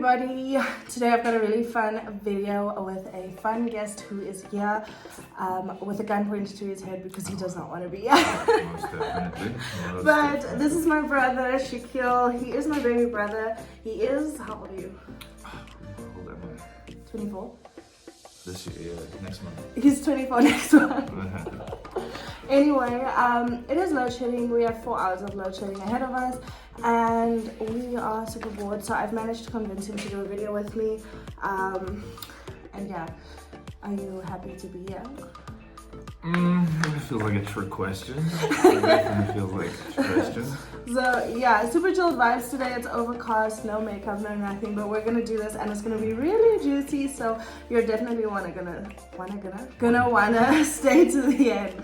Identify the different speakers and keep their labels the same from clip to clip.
Speaker 1: everybody. Today I've got a really fun video with a fun guest who is here with a gun pointed to his head because he does not want to be here.
Speaker 2: Most definitely.
Speaker 1: But this is my brother, Shaquille. He is my baby brother. He is, how old are you?
Speaker 2: Hold on.
Speaker 1: 24?
Speaker 2: This year, next month.
Speaker 1: He's 24 next month. Anyway, it is load shedding. We have 4 hours of load shedding ahead of us and we are super bored, so I've managed to convince him to do a video with me. And yeah, are you happy to be here?
Speaker 2: It feels like a trick question. It definitely feels like a trick question.
Speaker 1: So yeah, super chilled vibes today. It's overcast, no makeup, no nothing, but we're gonna do this and it's gonna be really juicy, so you're definitely gonna wanna stay to the end.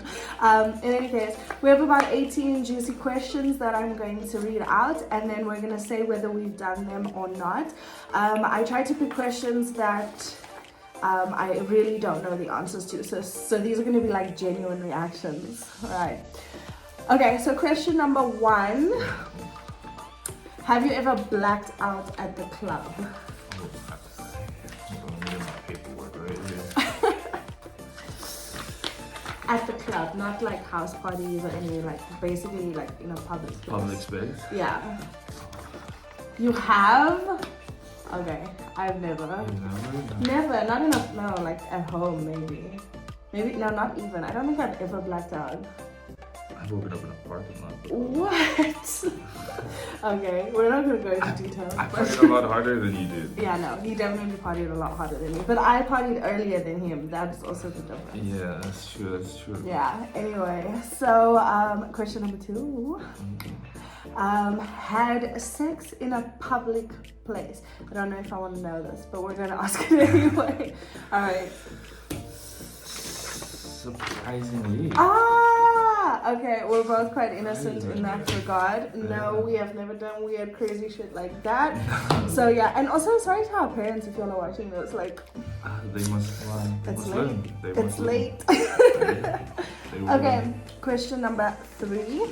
Speaker 1: In any case, we have about 18 juicy questions that I'm going to read out, and then we're gonna say whether we've done them or not. I tried to pick questions that I really don't know the answers to, so these are going to be like genuine reactions. All right. Okay, so question number 1. Have you ever blacked out at the club? At the club, not like house parties or any, like basically like in a public space.
Speaker 2: Public space?
Speaker 1: Yeah. You have? Okay, I've never. Never, not enough, no, like at home maybe. Maybe, no, not even. I don't think I've ever blacked out.
Speaker 2: I've woken up in a parking lot.
Speaker 1: What? Okay, we're not gonna go into detail.
Speaker 2: I partied a lot harder than you did.
Speaker 1: Yeah, no, he definitely partied a lot harder than me. But I partied earlier than him. That's also the difference.
Speaker 2: Yeah, that's true.
Speaker 1: Yeah, anyway, so question number 2. Had sex in a public place. I don't know if I want to know this, but we're gonna ask it anyway. All right.
Speaker 2: Surprisingly.
Speaker 1: Okay, we're both quite innocent in that regard. No, we have never done weird, crazy shit like that. So yeah, and also sorry to our parents if y'all are watching this. Like,
Speaker 2: they must learn.
Speaker 1: It's late.
Speaker 2: Learn.
Speaker 1: It's late. Okay, question number 3.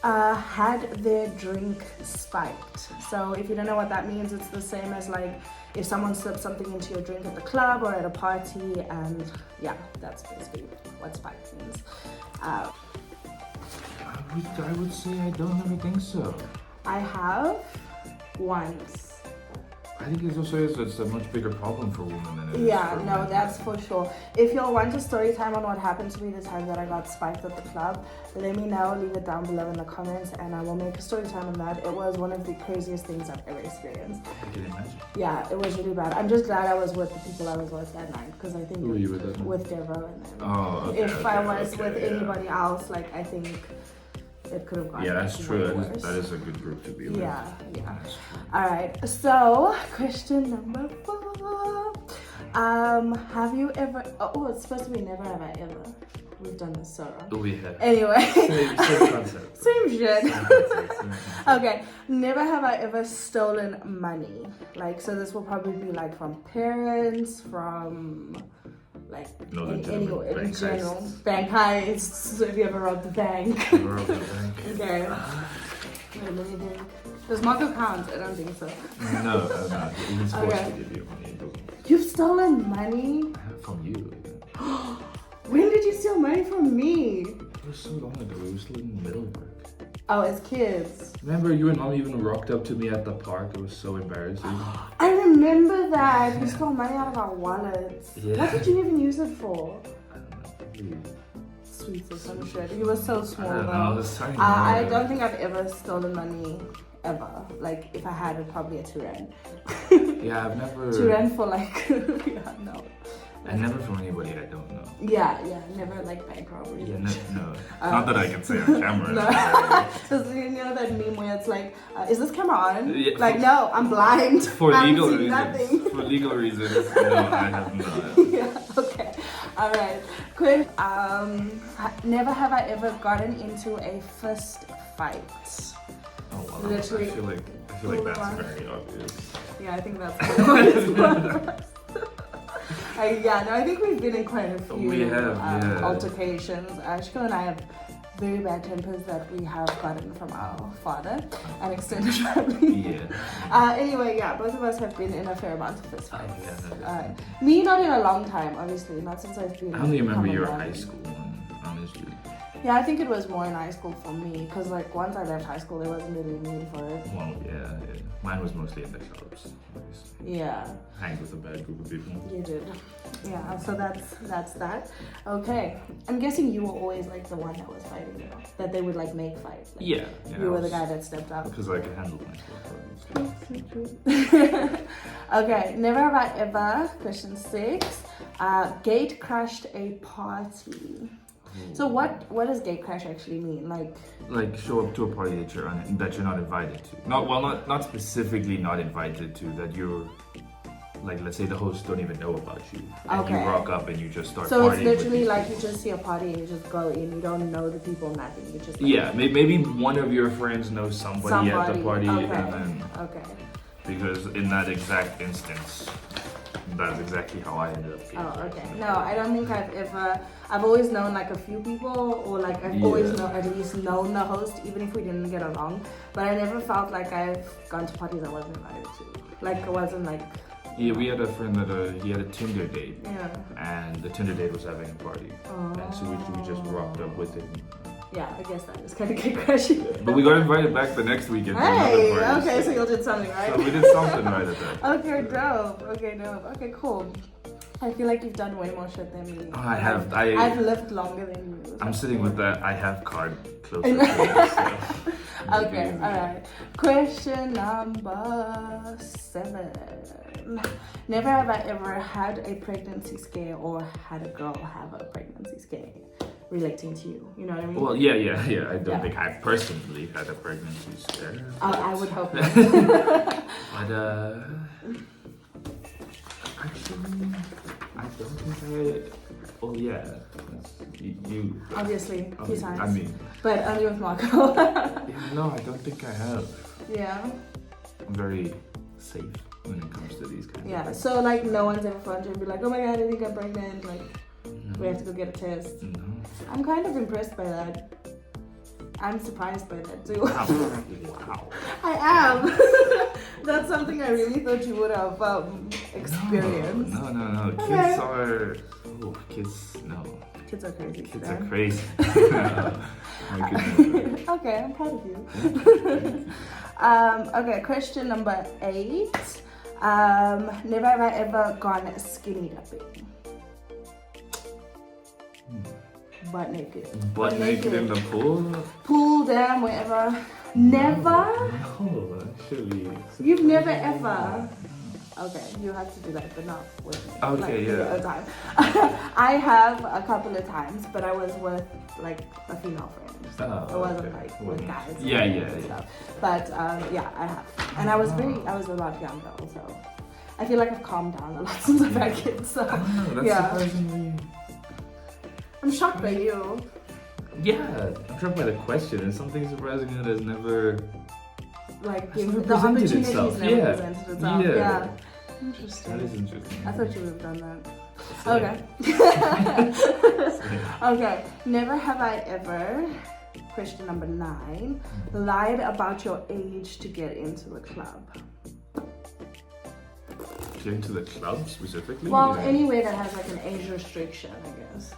Speaker 1: Had their drink spiked. So if you don't know what that means, it's the same as like if someone slips something into your drink at the club or at a party, and yeah, that's basically what spiked means.
Speaker 2: I would say I don't really think so.
Speaker 1: I have once.
Speaker 2: I think it's a much bigger problem for women than it is
Speaker 1: Yeah,
Speaker 2: for
Speaker 1: no,
Speaker 2: men.
Speaker 1: that's for sure. If y'all want a story time on what happened to me the time that I got spiked at the club, let me know, leave it down below in the comments, and I will make a story time on that. It was one of the craziest things I've ever experienced.
Speaker 2: I can imagine.
Speaker 1: Yeah, it was really bad. I'm just glad I was with the people I was with that night, because I think
Speaker 2: Who were you with that night?
Speaker 1: with Devo and them.
Speaker 2: Oh, okay.
Speaker 1: If I was with anybody else, like I think it could have gone.
Speaker 2: Yeah, that's true.
Speaker 1: worse.
Speaker 2: That is a good group to be with.
Speaker 1: Yeah.
Speaker 2: That's true.
Speaker 1: All right. So, question number 4. Have you ever? Oh, it's supposed to be never have I ever. We've done this so wrong.
Speaker 2: We have.
Speaker 1: Anyway.
Speaker 2: Same concept.
Speaker 1: Same shit.
Speaker 2: Same concept.
Speaker 1: Okay. Never have I ever stolen money. Like, so this will probably be like from parents, from like in general, bank heists. So if you ever robbed the bank. Okay. Wait, let me think. Does Marco count? I don't think so.
Speaker 2: No, I'm not. Even supposed to give you money.
Speaker 1: You've stolen money?
Speaker 2: From you.
Speaker 1: When did you steal money from me?
Speaker 2: It was so long ago. We were still in Middleburg.
Speaker 1: Oh, as kids.
Speaker 2: Remember, you and Mom even rocked up to me at the park. It was so embarrassing.
Speaker 1: I remember that. You stole money out of our wallets.
Speaker 2: Yeah.
Speaker 1: What did you even use it for?
Speaker 2: I don't know.
Speaker 1: Sweets or some shit. You were so small
Speaker 2: I don't
Speaker 1: though.
Speaker 2: know. This time
Speaker 1: I don't think I've ever stolen money ever. Like if I had, it probably a 2 rand.
Speaker 2: Yeah, I've never.
Speaker 1: 2 rand for like yeah, no.
Speaker 2: And never from anybody I don't know.
Speaker 1: Yeah, never like bank robbery.
Speaker 2: Yeah, no. Not that I can say on camera.
Speaker 1: No. So you know that meme where it's like, is this camera on?
Speaker 2: Yeah,
Speaker 1: like, no, I'm blind.
Speaker 2: For
Speaker 1: I'm
Speaker 2: legal
Speaker 1: seeing
Speaker 2: reasons.
Speaker 1: nothing.
Speaker 2: For legal reasons, no, I have not.
Speaker 1: Yeah, okay. All right. Quick. Never have I ever gotten into a fist fight.
Speaker 2: Oh wow.
Speaker 1: Literally.
Speaker 2: I feel like that's very obvious.
Speaker 1: Yeah, I think that's the one. Yeah, no, I think we've been in quite a few
Speaker 2: We have,
Speaker 1: altercations. Ashko and I have very bad tempers that we have gotten from our father and extended family.
Speaker 2: Yeah.
Speaker 1: Anyway, yeah, both of us have been in a fair amount of fist fights.
Speaker 2: Oh, yeah,
Speaker 1: Me, not in a long time, obviously, not since I've been.
Speaker 2: I only remember your
Speaker 1: common
Speaker 2: high
Speaker 1: bond.
Speaker 2: school one, honestly.
Speaker 1: Yeah, I think it was more in high school for me, because like once I left high school, there wasn't really a need for it.
Speaker 2: Well, yeah. Mine was mostly in the clubs, obviously.
Speaker 1: Yeah.
Speaker 2: Hang with a bad group of people.
Speaker 1: You did. Yeah, so that's that. Okay. I'm guessing you were always like the one that was fighting, you know? That they would like make fights. Like,
Speaker 2: Yeah.
Speaker 1: You were the guy that stepped up.
Speaker 2: Because I could handle myself, obviously.
Speaker 1: Okay, never have I ever, question 6, gate crashed a party. So what does gate crash actually mean?
Speaker 2: Like show up to a party that you're not invited to. Not specifically not invited to, that you're like, let's say the hosts don't even know about you. And
Speaker 1: Okay.
Speaker 2: you rock up and you just start
Speaker 1: So
Speaker 2: partying.
Speaker 1: it's literally like you just see a party and you just go in, you don't know the people, nothing. You just like,
Speaker 2: Yeah, maybe one of your friends knows somebody at the party,
Speaker 1: Okay.
Speaker 2: and then
Speaker 1: Okay.
Speaker 2: because in that exact instance, that's exactly how I ended up.
Speaker 1: Oh, okay. No, I don't think I've always known like a few people, or like I've always at least known the host, even if we didn't get along. But I never felt like I've gone to parties I wasn't invited to. Like it wasn't like.
Speaker 2: Yeah, we had a friend that he had a Tinder date,
Speaker 1: Yeah.
Speaker 2: and the Tinder date was having a party, and so we just rocked up with him.
Speaker 1: Yeah, I guess that is kind of gate crashing.
Speaker 2: But we got invited back the next weekend to
Speaker 1: Hey,
Speaker 2: another party.
Speaker 1: okay, so you did something, right?
Speaker 2: So we did something right at that.
Speaker 1: Okay, dope. Okay, cool. I feel like you've done way more shit than me.
Speaker 2: I have.
Speaker 1: I've lived longer than you. So.
Speaker 2: I'm sitting with that I have card closer to me. So.
Speaker 1: Okay, alright. Question number 7. Never have I ever had a pregnancy scare or had a girl have a pregnancy scare relating to you. You know what I mean?
Speaker 2: Well, yeah. I don't
Speaker 1: Yeah.
Speaker 2: think I personally had a pregnancy scare.
Speaker 1: I would hope not.
Speaker 2: But actually, I don't think I. Oh yeah, you.
Speaker 1: Obviously, a few times.
Speaker 2: I mean,
Speaker 1: but only with Marco.
Speaker 2: yeah, no, I don't think I have.
Speaker 1: Yeah.
Speaker 2: I'm very safe when it comes to these kinds of
Speaker 1: Yeah.
Speaker 2: things.
Speaker 1: So like, no one's ever phoned you and be like, "Oh my god, I think I'm pregnant." Like,
Speaker 2: No.
Speaker 1: we have to go get a test.
Speaker 2: No.
Speaker 1: I'm kind of impressed by that. I'm surprised by that too.
Speaker 2: Wow.
Speaker 1: I am. That's something I really thought you would have experienced.
Speaker 2: No.
Speaker 1: Okay.
Speaker 2: Kids are. Oh, kids. No.
Speaker 1: Kids are crazy.
Speaker 2: Kids
Speaker 1: so.
Speaker 2: are crazy. I could never.
Speaker 1: Okay, I'm proud of you. Okay, question number 8. Never have I ever gone skinny dipping. Butt naked.
Speaker 2: Butt naked in the pool?
Speaker 1: Pool, dam, wherever. Never?
Speaker 2: No, actually.
Speaker 1: You've never ever? Okay, you have to do that, but not with me.
Speaker 2: Okay,
Speaker 1: like,
Speaker 2: yeah.
Speaker 1: a time. I have a couple of times, but I was with like a female friend. So
Speaker 2: Oh,
Speaker 1: it wasn't
Speaker 2: okay.
Speaker 1: like with guys.
Speaker 2: Yeah.
Speaker 1: and stuff. But yeah, I have. And I was a lot younger also. I feel like I've calmed down a lot since I've had kids. So
Speaker 2: I don't know, that's
Speaker 1: yeah.
Speaker 2: surprisingly.
Speaker 1: I'm shocked by you.
Speaker 2: Yeah, I'm shocked by the question. It's something surprising that has never.
Speaker 1: Like
Speaker 2: It's never
Speaker 1: the
Speaker 2: presented
Speaker 1: opportunities
Speaker 2: itself.
Speaker 1: never
Speaker 2: Yeah.
Speaker 1: presented itself.
Speaker 2: Yeah.
Speaker 1: Yeah.
Speaker 2: That
Speaker 1: Interesting.
Speaker 2: is interesting.
Speaker 1: I thought you would have done that.
Speaker 2: Same.
Speaker 1: Okay. Okay. Never have I ever, question number 9, lied about your age to get into the club.
Speaker 2: Get into the club specifically?
Speaker 1: Well,
Speaker 2: Yeah.
Speaker 1: anywhere that has like an age restriction, I guess.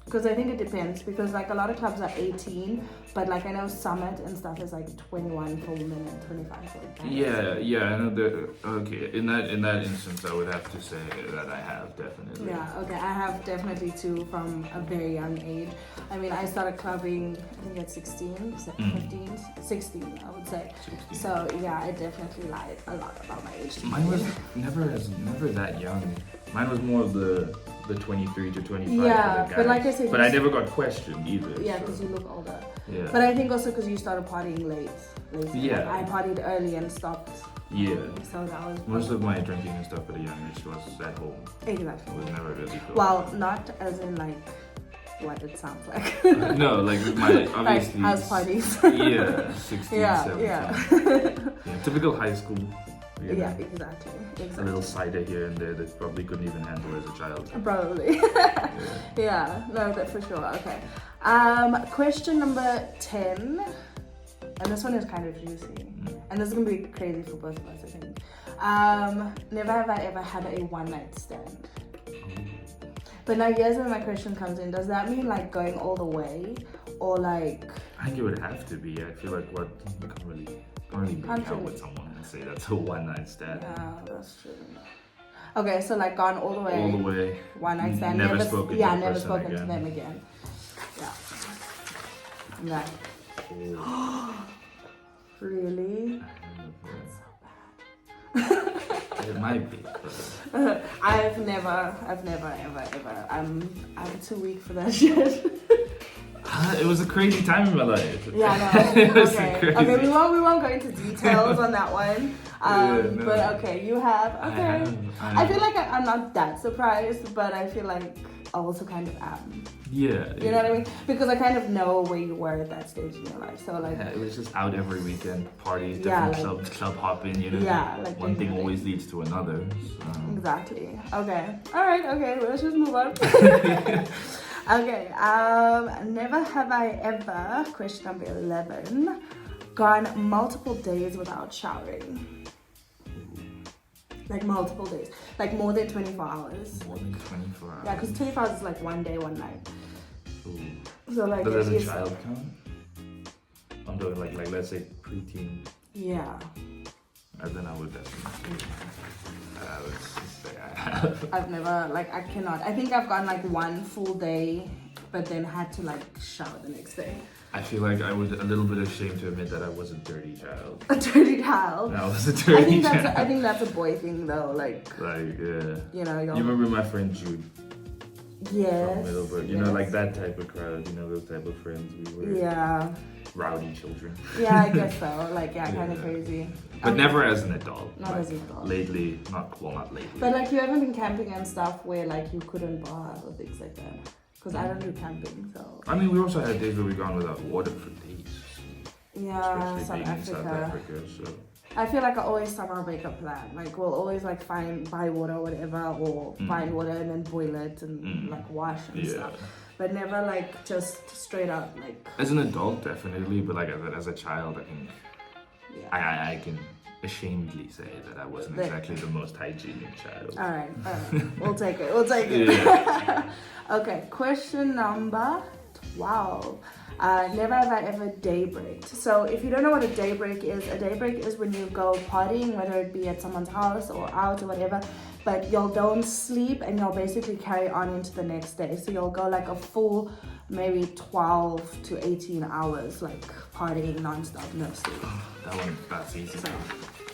Speaker 1: Because I think it depends, because like a lot of clubs are 18, but like I know Summit and stuff is like 21 for women and 25 for guys.
Speaker 2: Yeah, I know that. Okay, in that instance, I would have to say that I have definitely.
Speaker 1: Yeah, okay, I have definitely too from a very young age. I mean, I started clubbing, I think at 16, 15, 16, I would say.
Speaker 2: 16.
Speaker 1: So yeah, I definitely lied a lot about my age.
Speaker 2: Mine was never that young. Mine was more of the 23 to 25.
Speaker 1: Yeah,
Speaker 2: for the
Speaker 1: but like I
Speaker 2: guys.
Speaker 1: said,
Speaker 2: But I never got questioned either.
Speaker 1: Yeah,
Speaker 2: so.
Speaker 1: because you look older.
Speaker 2: Yeah.
Speaker 1: But I think also because you started partying late.
Speaker 2: Yeah.
Speaker 1: Like, I partied early and stopped.
Speaker 2: Yeah.
Speaker 1: So that was
Speaker 2: Most of my drinking and stuff at a young age was at home.
Speaker 1: exactly.
Speaker 2: It was never really cool.
Speaker 1: Well, not as in like what it sounds like.
Speaker 2: No, like my obviously.
Speaker 1: Like house parties.
Speaker 2: Yeah, 16,
Speaker 1: Yeah,
Speaker 2: 17.
Speaker 1: yeah.
Speaker 2: Yeah, typical high school You know?
Speaker 1: Yeah, exactly.
Speaker 2: A little cider here and there that probably couldn't even handle as a child.
Speaker 1: Probably. Yeah, no, that for sure. Okay. Question number 10. And this one is kind of juicy. And this is going to be crazy for both of us, I think. Never have I ever had a one-night stand. But now here's where my question comes in. Does that mean like going all the way? Or like...
Speaker 2: I think it would have to be. I feel like what you can't really make out with someone and say that's a one-night stand.
Speaker 1: Yeah, that's true. Okay, so like gone all the way.
Speaker 2: All the way.
Speaker 1: One-night stand.
Speaker 2: Never spoken
Speaker 1: yeah,
Speaker 2: to the
Speaker 1: never
Speaker 2: person
Speaker 1: spoken
Speaker 2: again.
Speaker 1: to them again. Yeah. No. Really?
Speaker 2: It might be. But...
Speaker 1: I've never, ever. I'm too weak for that shit.
Speaker 2: It was a crazy time in my life.
Speaker 1: Yeah, no. Okay, we won't go into details on that one.
Speaker 2: No.
Speaker 1: But okay, you have. Okay.
Speaker 2: I
Speaker 1: feel like I'm not that surprised, but I feel like I also kind of am.
Speaker 2: Yeah.
Speaker 1: You know what I mean? Because I kind of know where you were at that stage in your life. So like.
Speaker 2: Yeah, it was just out every weekend, parties,
Speaker 1: Yeah,
Speaker 2: different
Speaker 1: like,
Speaker 2: club hopping, you know.
Speaker 1: Yeah, like
Speaker 2: one thing always leads to another. So.
Speaker 1: Exactly. Okay. All right. Okay. Let's just move on. Okay. Never have I ever, question number 11, gone multiple days without showering. Like multiple days. Like more than 24 hours.
Speaker 2: More than 24 hours.
Speaker 1: Yeah, because 24 hours is like one day, one night.
Speaker 2: Ooh.
Speaker 1: So like.
Speaker 2: But does a child count? I'm doing like let's say preteen.
Speaker 1: Yeah.
Speaker 2: And then I would definitely. I would say I have.
Speaker 1: I've never, like, I cannot. I think I've gone like one full day, but then had to like shower the next day.
Speaker 2: I feel like I was a little bit ashamed to admit that I was a dirty child.
Speaker 1: A dirty child?
Speaker 2: I was a dirty child.
Speaker 1: I think that's a boy thing though, like.
Speaker 2: Like, yeah.
Speaker 1: You know,
Speaker 2: you remember my friend Jude?
Speaker 1: Yes.
Speaker 2: From Middleburg. You know, like that type of crowd, you know, those type of friends we were.
Speaker 1: Yeah.
Speaker 2: Rowdy children.
Speaker 1: Yeah, I guess so. Like, yeah, kind of crazy.
Speaker 2: But never as an adult.
Speaker 1: Not as an adult.
Speaker 2: Lately, not lately.
Speaker 1: But like, you haven't been camping and stuff where like you couldn't bar or things like that. Because I don't do camping, so.
Speaker 2: I mean, we also had days where we gone without water for days.
Speaker 1: Yeah,
Speaker 2: Especially being in South Africa, so.
Speaker 1: I feel like I always somehow make a plan. Like we'll always like buy water or whatever, or find water and then boil it and like wash and stuff. But never like just straight up like.
Speaker 2: As an adult, definitely, but like as a child, I think I can ashamedly say that I wasn't exactly the most hygienic child.
Speaker 1: All right, we'll take it. Yeah. Okay, question number 12. Never have I ever daybreaked. So if you don't know what a daybreak is when you go partying, whether it be at someone's house or out or whatever, but you'll don't sleep and you'll basically carry on into the next day. So you'll go like a full maybe 12 to 18 hours like partying non-stop, no sleep.
Speaker 2: That's easy.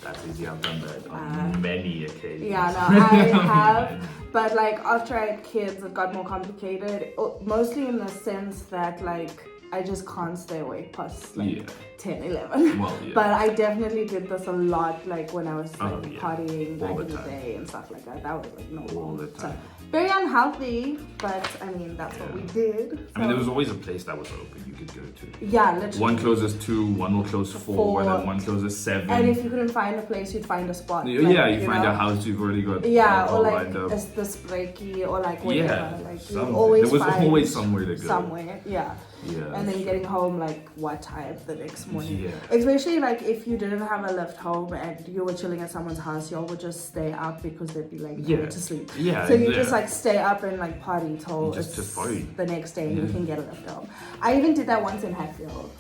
Speaker 2: That's easy. I've done that on many occasions.
Speaker 1: Yeah, no, I have. But like after I had kids, it got more complicated. Mostly in the sense that like I just can't stay awake past like 10, 11.
Speaker 2: Well, yeah.
Speaker 1: But I definitely did this a lot like when I was like partying back in the day and stuff like that. That was like normal.
Speaker 2: All the time.
Speaker 1: So, very unhealthy, but I mean that's what we did. So.
Speaker 2: I mean, there was always a place that was open you could go to.
Speaker 1: Yeah, literally.
Speaker 2: One closes 2, one will close 4, and then one closes 7.
Speaker 1: And if you couldn't find a place, you'd find a spot.
Speaker 2: Yeah,
Speaker 1: like,
Speaker 2: you find a house you've already got.
Speaker 1: Or like
Speaker 2: lined up.
Speaker 1: the spreekie or like whatever.
Speaker 2: Yeah,
Speaker 1: like
Speaker 2: there
Speaker 1: always
Speaker 2: was
Speaker 1: find
Speaker 2: always somewhere to go.
Speaker 1: Somewhere, yeah.
Speaker 2: Yeah.
Speaker 1: And then getting home like what time the next morning.
Speaker 2: Yeah.
Speaker 1: Especially like if you didn't have a lift home and you were chilling at someone's house, y'all would just stay up because they'd be like going to sleep.
Speaker 2: Yeah.
Speaker 1: So you just like stay up and like party till
Speaker 2: just party.
Speaker 1: The next day and you can get a lift home. I even did that once in Hatfield.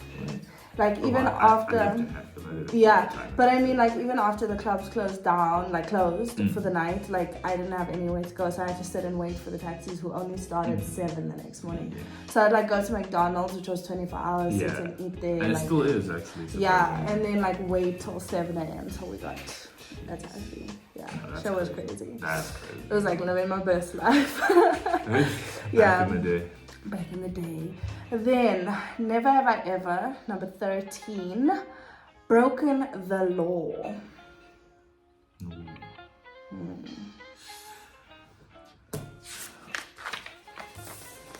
Speaker 1: Like even after.
Speaker 2: I lived in Hatfield.
Speaker 1: But I mean like even after the clubs closed down, like closed for the night, like I didn't have anywhere to go, so I had to sit and wait for the taxis who only started 7 the next morning. So I'd like go to McDonald's, which was 24 hours, sit and eat there.
Speaker 2: And
Speaker 1: like,
Speaker 2: it still is actually.
Speaker 1: and then like wait till 7 a.m. till we got a taxi. Yeah, show was crazy.
Speaker 2: That's crazy.
Speaker 1: It was like living my best life.
Speaker 2: Back in the day.
Speaker 1: Back in the day. Then, never have I ever, number 13, broken the law.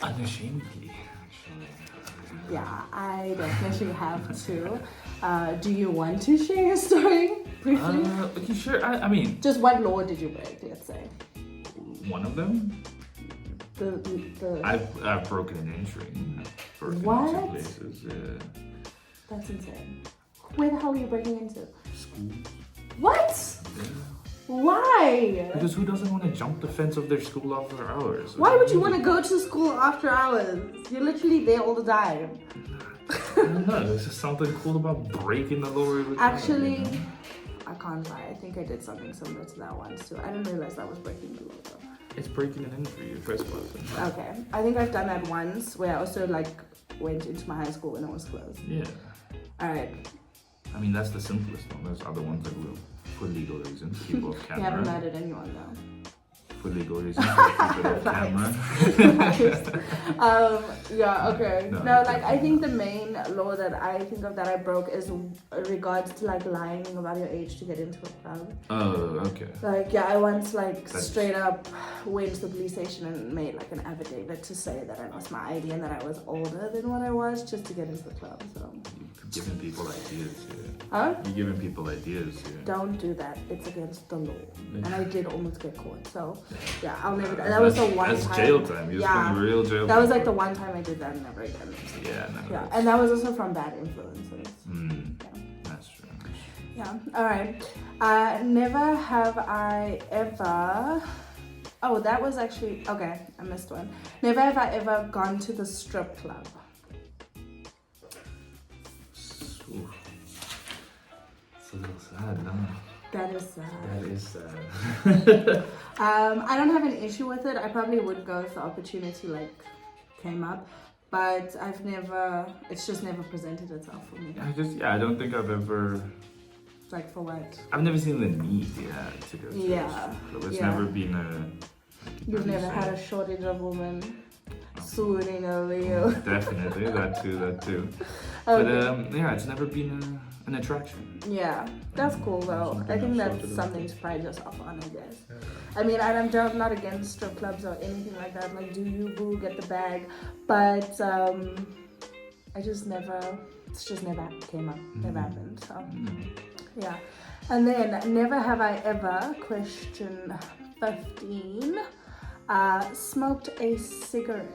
Speaker 2: Unashamedly, actually.
Speaker 1: Yeah, I definitely have to. Do you want to share your story? briefly?
Speaker 2: Okay, sure. I mean,
Speaker 1: Just what law did you break, let's say?
Speaker 2: one of them.
Speaker 1: The
Speaker 2: I've broken an entry. I've broken
Speaker 1: What?
Speaker 2: into places. Yeah.
Speaker 1: That's insane. Where the hell are you breaking into?
Speaker 2: School.
Speaker 1: What?
Speaker 2: Yeah.
Speaker 1: Why?
Speaker 2: Because who doesn't want to jump the fence of their school after hours?
Speaker 1: Why would you want to go to school after hours? You're literally there all the time.
Speaker 2: I don't know. There's just something cool about breaking the law. every time,
Speaker 1: Actually,
Speaker 2: you know?
Speaker 1: I can't lie. I think I did something similar to that once too. I didn't realize that was breaking the law though.
Speaker 2: It's breaking an entry. You're trespassing.
Speaker 1: Okay. I think I've done that once where I also like went into my high school when it was closed.
Speaker 2: Yeah.
Speaker 1: Alright.
Speaker 2: I mean, that's the simplest one. There's other ones that will, for legal reasons, keep off
Speaker 1: You
Speaker 2: camera.
Speaker 1: haven't murdered anyone though.
Speaker 2: For legal reasons, keep it off camera.
Speaker 1: Yeah, okay.
Speaker 2: No,
Speaker 1: No, like I think the main law that I think of that I broke is regards to like lying about your age to get into a club.
Speaker 2: Oh, okay.
Speaker 1: Like yeah, I once like
Speaker 2: That's-
Speaker 1: straight up went to the police station and made like an affidavit to say that I lost my ID and that I was older than what I was just to get into the club. So
Speaker 2: You're giving people ideas here.
Speaker 1: huh?
Speaker 2: You're giving people ideas here.
Speaker 1: Don't do that. It's against the law.
Speaker 2: Yeah.
Speaker 1: And I did almost get caught. So yeah, I'll never. That was the one
Speaker 2: That's
Speaker 1: time.
Speaker 2: jail time. You're
Speaker 1: Yeah.
Speaker 2: spending real jail
Speaker 1: That
Speaker 2: time.
Speaker 1: was like the one time I did that and never again.
Speaker 2: Yeah, no.
Speaker 1: Yeah, and that was also from bad influences.
Speaker 2: That's true.
Speaker 1: Yeah. All right. Never have I ever. Oh, that was actually okay. I missed one. Never have I ever gone to the strip club.
Speaker 2: Oof. It's a little sad, no?
Speaker 1: That is sad.
Speaker 2: That is sad.
Speaker 1: I don't have an issue with it. I probably would go if the opportunity like came up, but I've never. It's just never presented itself for me.
Speaker 2: I don't think I've ever.
Speaker 1: Like for what?
Speaker 2: I've never seen the need, to go to
Speaker 1: Yeah,
Speaker 2: a strip club. It's
Speaker 1: yeah.
Speaker 2: never been a.
Speaker 1: You've never had a shortage of women swooning over you.
Speaker 2: Definitely, that too.
Speaker 1: Okay.
Speaker 2: But it's never been an attraction.
Speaker 1: Yeah, that's cool though.
Speaker 2: Something
Speaker 1: I think
Speaker 2: I've
Speaker 1: that's
Speaker 2: sorted
Speaker 1: something to pride yourself on, I guess. I mean, I'm not against strip clubs or anything like that. Like, do you boo, get the bag. But I just never, it's just never came up, never happened. So, yeah. And then, never have I ever, question 15, smoked a cigarette.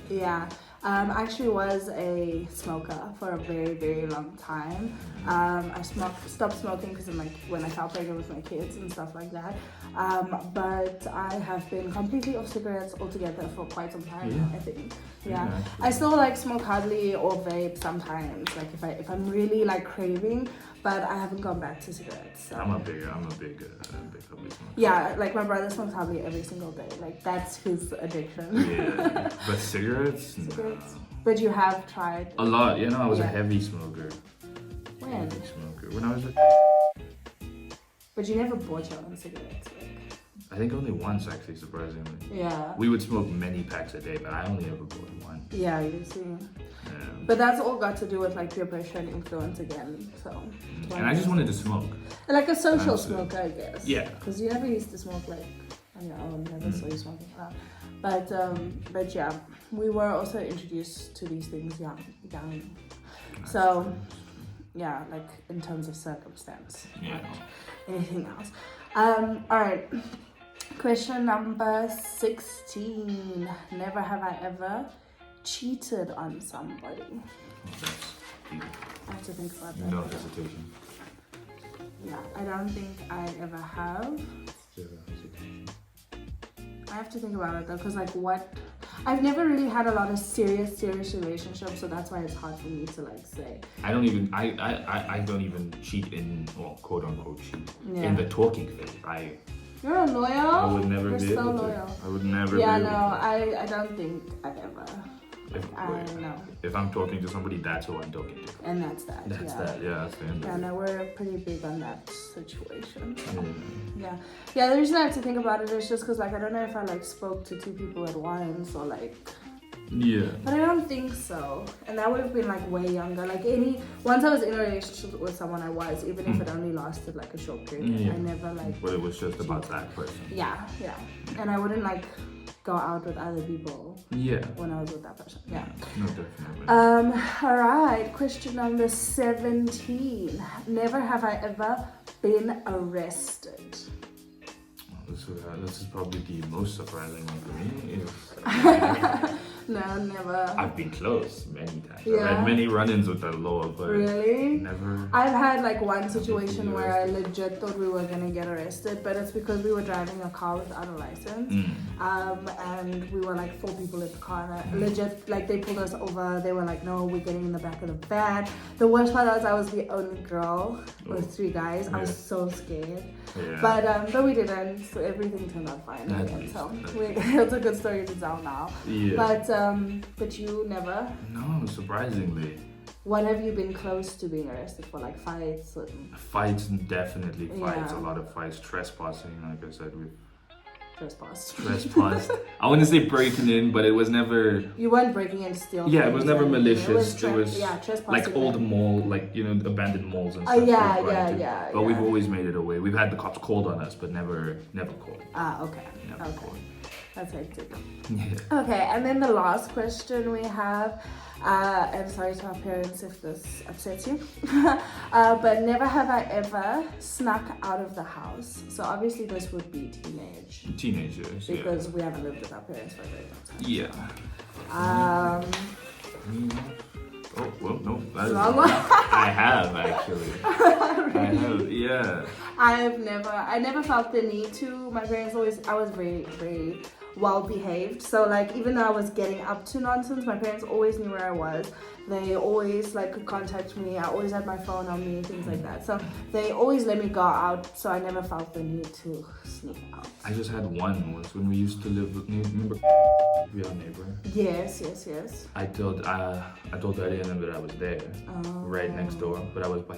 Speaker 1: Yeah, I actually was a smoker for a very, very long time. I stopped smoking because when I fell pregnant with my kids and stuff like that. But I have been completely off cigarettes altogether for quite some time now, I think. Yeah. I still like smoke hardly or vape sometimes, like if I'm really like craving, but I haven't gone back to cigarettes. So.
Speaker 2: I'm a big hobby smoker.
Speaker 1: Yeah, like my brother smokes hardly every single day. Like that's his addiction.
Speaker 2: Yeah, but cigarettes?
Speaker 1: Cigarettes.
Speaker 2: No.
Speaker 1: But you have tried.
Speaker 2: A lot, I was a
Speaker 1: Yeah.
Speaker 2: heavy smoker.
Speaker 1: When?
Speaker 2: Heavy smoker. When I was
Speaker 1: But you never bought your own cigarettes. Like.
Speaker 2: I think only once actually, surprisingly.
Speaker 1: Yeah.
Speaker 2: We would smoke many packs a day, but I only ever bought one.
Speaker 1: Yeah, you see.
Speaker 2: Yeah.
Speaker 1: But that's all got to do with like peer pressure and influence again. So.
Speaker 2: And I just wanted to smoke.
Speaker 1: Like a social
Speaker 2: That's it.
Speaker 1: smoker, I guess.
Speaker 2: Yeah.
Speaker 1: Because you never used to smoke like on your own. Never saw you smoking loud. But yeah, we were also introduced to these things young. So yeah, like in terms of circumstance.
Speaker 2: Yeah.
Speaker 1: Not anything else. All right. Question number 16. Never have I ever cheated on somebody.
Speaker 2: Oh, that's easy.
Speaker 1: I have to think about that.
Speaker 2: No hesitation.
Speaker 1: Yeah, I don't think I ever have.
Speaker 2: Zero hesitation.
Speaker 1: I have to think about it though, because like I've never really had a lot of serious relationships, so that's why it's hard for me to like say.
Speaker 2: I don't even cheat in, well, quote unquote cheat,
Speaker 1: Yeah.
Speaker 2: in the talking phase.
Speaker 1: You're a loyal.
Speaker 2: I would never
Speaker 1: You're
Speaker 2: be
Speaker 1: so
Speaker 2: able
Speaker 1: loyal.
Speaker 2: to. I would never
Speaker 1: Yeah,
Speaker 2: be
Speaker 1: no,
Speaker 2: able to.
Speaker 1: I don't think I've ever. I know.
Speaker 2: If I'm talking to somebody, that's who I'm talking to.
Speaker 1: And that's that.
Speaker 2: That's
Speaker 1: yeah.
Speaker 2: that, yeah, that's the end of
Speaker 1: Yeah,
Speaker 2: it.
Speaker 1: no, we're pretty big on that situation. So.
Speaker 2: Yeah.
Speaker 1: Yeah, the reason I have to think about it is just because like I don't know if I like spoke to two people at once or like.
Speaker 2: Yeah.
Speaker 1: But I don't think so. And that would have been like way younger. Like once I was in a relationship with someone I was, even if it only lasted like a short period,
Speaker 2: Yeah.
Speaker 1: I never like.
Speaker 2: But it was just about that person.
Speaker 1: Yeah. And I wouldn't like go out with other people
Speaker 2: Yeah.
Speaker 1: when I was with that person. Yeah.
Speaker 2: No, definitely.
Speaker 1: All right. Question number 17. Never have I ever been arrested.
Speaker 2: This is probably the most surprising one for me.
Speaker 1: No, never.
Speaker 2: I've been close many times.
Speaker 1: Yeah.
Speaker 2: I've had many run-ins with that law, but
Speaker 1: Really?
Speaker 2: never.
Speaker 1: I've had like one situation where I legit thought we were gonna get arrested, but it's because we were driving a car without a license. And we were like 4 people in the car. And legit, like they pulled us over. They were like, "No, we're getting in the back of the van." The worst part was I was the only girl with 3 guys. I was so scared.
Speaker 2: Yeah.
Speaker 1: But we didn't. So everything turned out fine. Again, so it's a good story to tell now.
Speaker 2: Yeah.
Speaker 1: But you never.
Speaker 2: No, surprisingly.
Speaker 1: What have you been close to being arrested for? Like fights?
Speaker 2: Fights, definitely fights.
Speaker 1: Yeah.
Speaker 2: A lot of fights. Trespassing, like I said, we've
Speaker 1: Trespassed.
Speaker 2: I wouldn't say breaking in, but it was never.
Speaker 1: You weren't breaking in to steal.
Speaker 2: Yeah, it was never malicious. It was
Speaker 1: trespassing.
Speaker 2: like old mall, like abandoned malls and stuff.
Speaker 1: Yeah.
Speaker 2: But we've always made it away. We've had the cops called on us, but never called.
Speaker 1: Okay.
Speaker 2: Never called.
Speaker 1: That's hectic.
Speaker 2: Yeah.
Speaker 1: Okay, and then the last question we have, and sorry to our parents if this upsets you, but never have I ever snuck out of the house. So obviously this would be
Speaker 2: Teenagers,
Speaker 1: because we haven't lived with our parents for a very long time.
Speaker 2: Yeah. Oh, well, no.
Speaker 1: Wrong one.
Speaker 2: I have, actually.
Speaker 1: Really?
Speaker 2: I have, yeah.
Speaker 1: I never felt the need to. My parents I was very, very well behaved. So like, even though I was getting up to nonsense, my parents always knew where I was. They always like could contact me. I always had my phone on me, things like that. So they always let me go out. So I never felt the need to sneak out.
Speaker 2: I just had one once when we used to live. Remember, we are neighbor.
Speaker 1: Yes.
Speaker 2: I told Daddy and them that I was there, right next door, but I was by.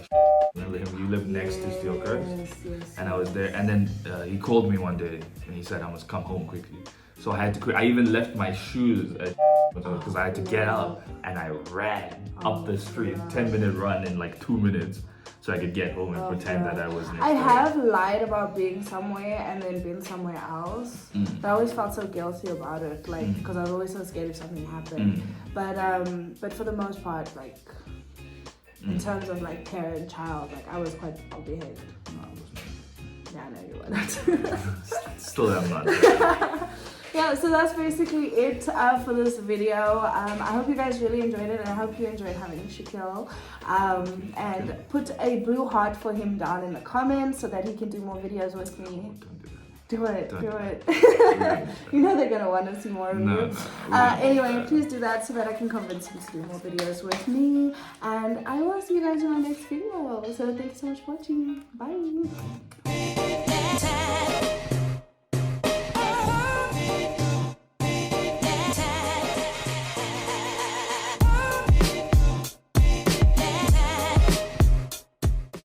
Speaker 2: Remember him? You lived next to Steel Curse.
Speaker 1: Yes.
Speaker 2: And I was there, and then he called me one day and he said I must come home quickly. So I had to quit. I even left my shoes at because I had to get up, and I ran up the street, 10-minute run in like 2 minutes, so I could get home and pretend that I was next
Speaker 1: I
Speaker 2: door.
Speaker 1: have lied about being somewhere and then been somewhere else. But I always felt so guilty about it, like because I was always so scared if something happened. But for the most part, like in terms of like parent-child, like I was quite well behaved.
Speaker 2: No, I wasn't.
Speaker 1: Yeah, I know you were not.
Speaker 2: Still am not.
Speaker 1: Yeah, so that's basically it for this video. I hope you guys really enjoyed it, and I hope you enjoyed having Shaquille. And put a blue heart for him down in the comments so that he can do more videos with me. Do it. You know they're gonna want to see more of you. Anyway, please do that so that I can convince him to do more videos with me. And I will see you guys in my next video. So thank you so much for watching. Bye.